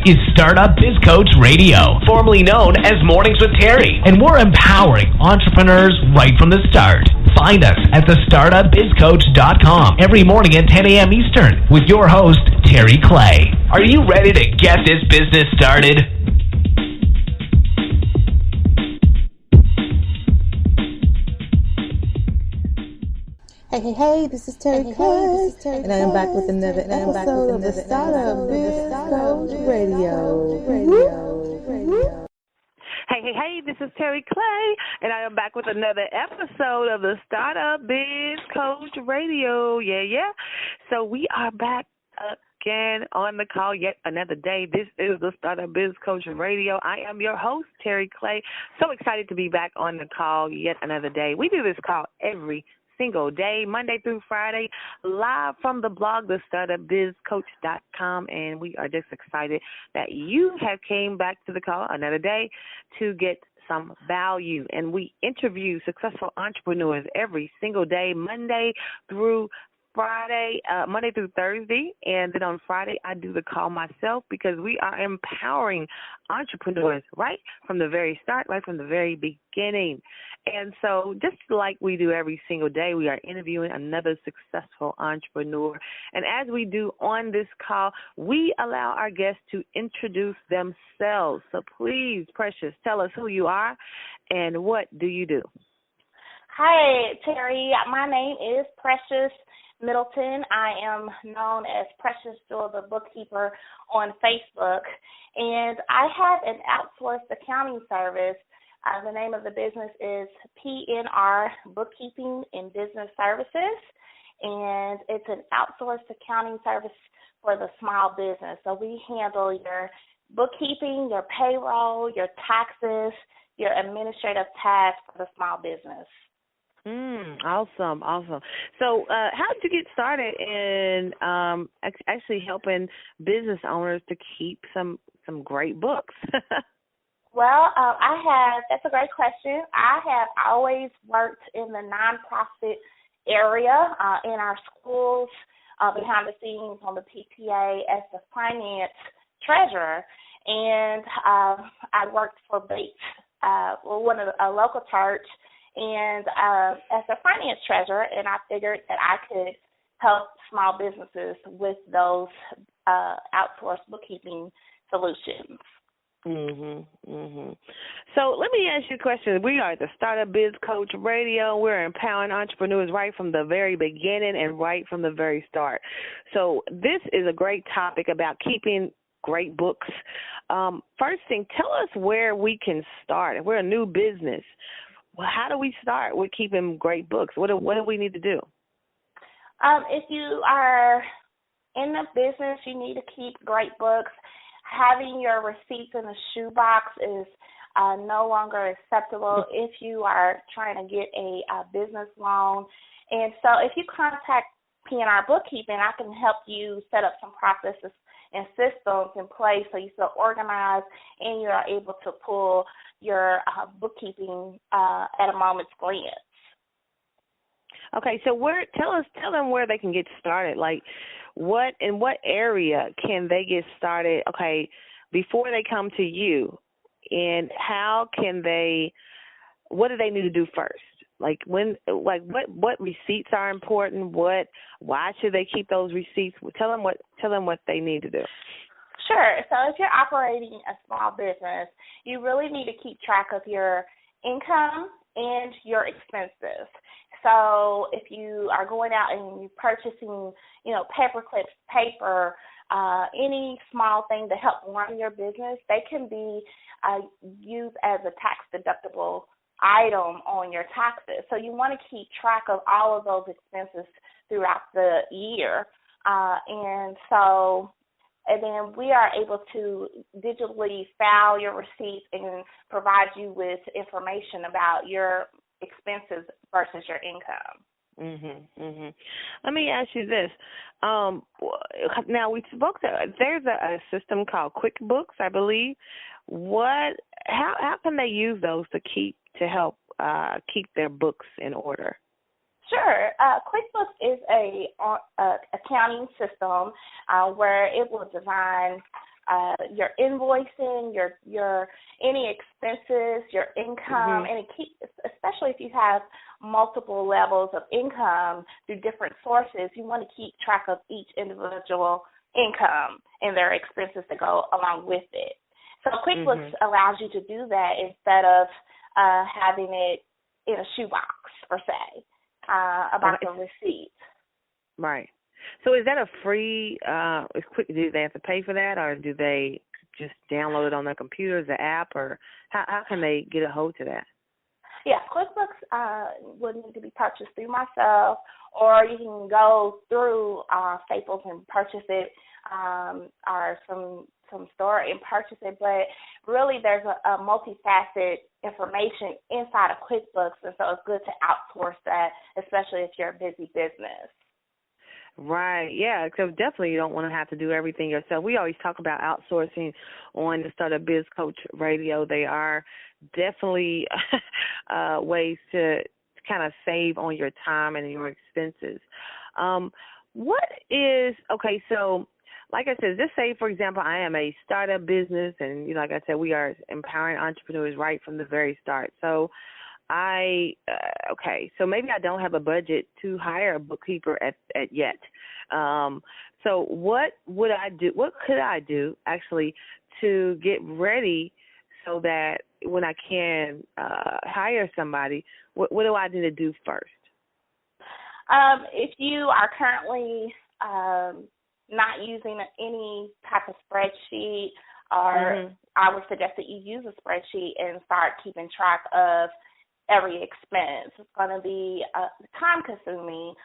is Startup Biz Coach Radio, formerly known as Mornings with Terry, and we're empowering entrepreneurs right from the start. Find us at thestartupbizcoach.com every morning at 10 a.m. Eastern with your host, Terry Clay. Are you ready to get this business started? Hey, this is Terry Clay, and I am back with another episode of the Startup Biz Coach Radio. Hey, this is Terry Clay, and I am back with another episode of the Startup Biz Coach Radio. Yeah. So we are back again on the call yet another day. This is the Startup Biz Coach Radio. I am your host, Terry Clay. So excited to be back on the call yet another day. We do this call every single day, Monday through Friday, live from the blog, thestartupbizcoach.com, and we are just excited that you have came back to the call another day to get some value. And we interview successful entrepreneurs every single day, Monday through Thursday, and then on Friday I do the call myself because we are empowering entrepreneurs right from the very start, right from the very beginning. And so just like we do every single day, we are interviewing another successful entrepreneur. And as we do on this call, we allow our guests to introduce themselves. So please, Precious, tell us who you are and what do you do? Hi, Terry. My name is Precious Middleton. I am known as Precious Jewel, the bookkeeper on Facebook, and I have an outsourced accounting service. The name of the business is PNR Bookkeeping and Business Services, and it's an outsourced accounting service for the small business. So we handle your bookkeeping, your payroll, your taxes, your administrative tasks for the small business. Awesome. So how did you get started in actually helping business owners to keep some great books? Well, that's a great question. I have always worked in the nonprofit area in our schools, behind the scenes on the PTA as the finance treasurer, and I worked for Bates, a local church, and as a finance treasurer, and I figured that I could help small businesses with those outsourced bookkeeping solutions. So let me ask you a question. We are the Startup Biz Coach Radio. We're empowering entrepreneurs right from the very beginning and right from the very start. So this is a great topic about keeping great books. First thing, tell us where we can start. If we're a new business, well, how do we start with keeping great books? What do we need to do? If you are in the business, you need to keep great books. Having your receipts in a shoebox is no longer acceptable if you are trying to get a business loan. And so if you contact PNR Bookkeeping, I can help you set up some processes and systems in place so you feel organized and you are able to pull your bookkeeping at a moment's glance. Okay, so tell them where they can get started. Like, in what area can they get started? Okay, before they come to you, and what do they need to do first? What receipts are important? Why should they keep those receipts? Tell them what they need to do. Sure. So if you're operating a small business, you really need to keep track of your income and your expenses. So if you are going out and you're purchasing, paper clips, paper, any small thing to help run your business, they can be used as a tax-deductible item on your taxes. So you want to keep track of all of those expenses throughout the year. And then we are able to digitally file your receipts and provide you with information about your expenses versus your income. Let me ask you this. Now we spoke. There's a system called QuickBooks, I believe. How can they use those to help keep their books in order? Sure. QuickBooks is a accounting system where it will design your invoicing, your any expenses, your income, and especially if you have multiple levels of income through different sources, you want to keep track of each individual income and their expenses that go along with it. So QuickBooks allows you to do that instead of having it in a shoebox, per se, about the receipt. Right. So is that a free, do they have to pay for that, or do they just download it on their computers, the app, or how can they get a hold to that? Yeah, QuickBooks would need to be purchased through myself, or you can go through Staples and purchase it, or some store and purchase it. But really, there's a multifaceted information inside of QuickBooks, and so it's good to outsource that, especially if you're a busy business. Right, yeah, because definitely you don't want to have to do everything yourself. We always talk about outsourcing on the Startup Biz Coach Radio. They are definitely ways to kind of save on your time and your expenses. So like I said, just say, for example, I am a startup business, and like I said, we are empowering entrepreneurs right from the very start. So so maybe I don't have a budget to hire a bookkeeper at yet. So what would I do? What could I do actually to get ready so that when I can hire somebody, what do I need to do first? If you are currently not using any type of spreadsheet, or I would suggest that you use a spreadsheet and start keeping track of every expense. It's going to be time-consuming,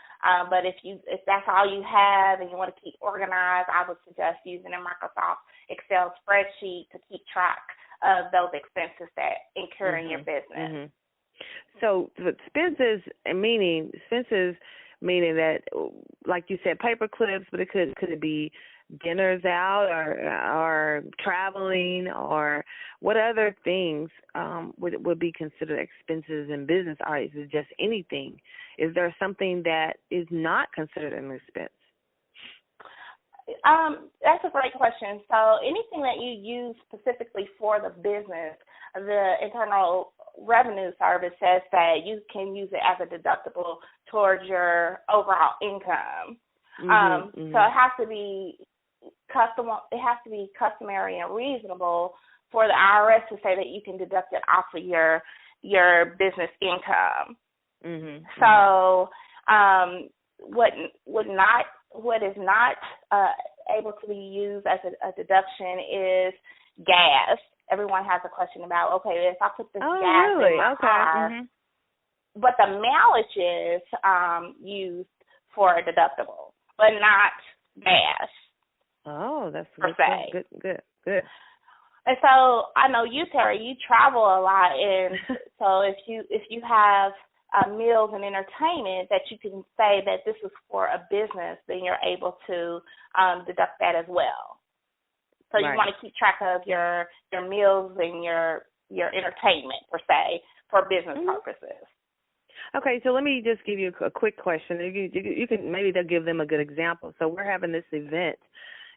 but if that's all you have and you want to keep organized, I would suggest using a Microsoft Excel spreadsheet to keep track of those expenses that incur in your business. So expenses meaning that, like you said, paper clips, but could it be dinners out or traveling, or what other things would be considered expenses in business? Or is it just anything? Is there something that is not considered an expense? That's a great question. So anything that you use specifically for the business, the Internal Revenue Service says that you can use it as a deductible towards your overall income. So it has to be customary and reasonable for the IRS to say that you can deduct it off of your business income. So what is not able to be used as a deduction is gas. Everyone has a question about, okay, if I put this gas in my car, but the mileage is used for a deductible, but not gas. Oh, that's good. And so I know you, Terry, you travel a lot, and so if you have meals and entertainment that you can say that this is for a business, then you're able to deduct that as well. So you want to keep track of your meals and your entertainment, per se, for business purposes. Okay, so let me just give you a quick question. You can maybe they'll give them a good example. So we're having this event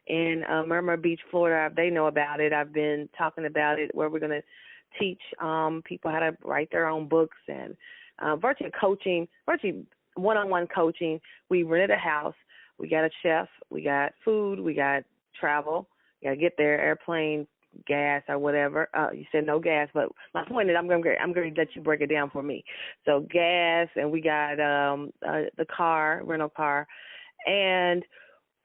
in Murmur Beach, Florida. They know about it. I've been talking about it, where we're going to teach people how to write their own books and virtual one-on-one coaching. We rented a house. We got a chef. We got food. We got travel. You got to get there, airplane, gas, or whatever. You said no gas, but my point is I'm going to let you break it down for me. So gas, and we got the car, rental car. And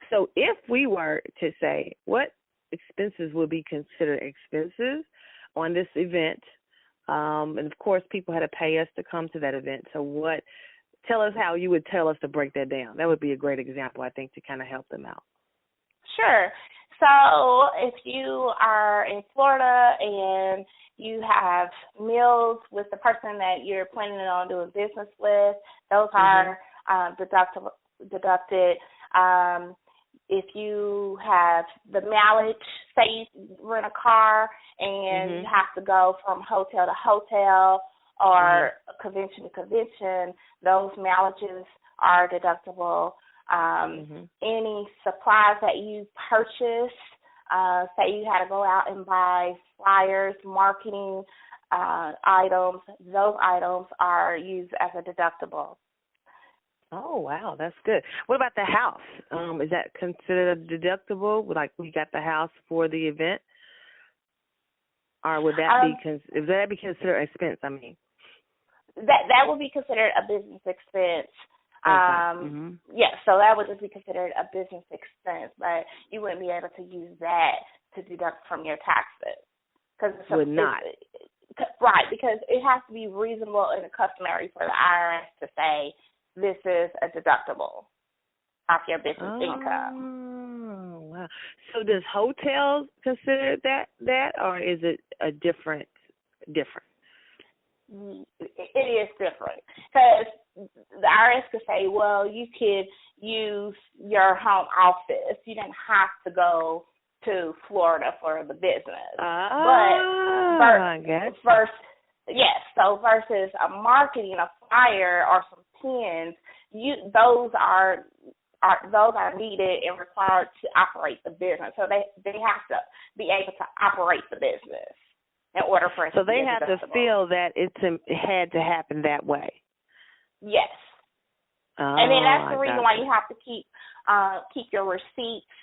so if we were to say what expenses would be considered expenses on this event, and of course people had to pay us to come to that event. So tell us how you would tell us to break that down. That would be a great example, I think, to kind of help them out. Sure. So if you are in Florida and you have meals with the person that you're planning on doing business with, those are deducted. If you have the mileage, say you rent a car and you have to go from hotel to hotel or convention to convention, those mileages are deductible. Any supplies that you purchase say you had to go out and buy flyers, marketing items, those items are used as a deductible. Oh, wow, that's good. What about the house? Is that considered a deductible? Like we got the house for the event? Or would that would that be considered expense, I mean? That would be considered a business expense. Okay. Yeah, so that would just be considered a business expense, but you wouldn't be able to use that to deduct from your taxes. Would not. Right, because it has to be reasonable and customary for the IRS to say this is a deductible off your business income. Oh, wow. So does hotels consider that or is it a different? It is different because the IRS could say, well, you could use your home office. You didn't have to go to Florida for the business. Versus a marketing, a flyer, or some pins, those are needed and required to operate the business. So they have to be able to operate the business in order for it to be they have to feel that it had to happen that way. Yes. And then that's the reason why you have to keep your receipts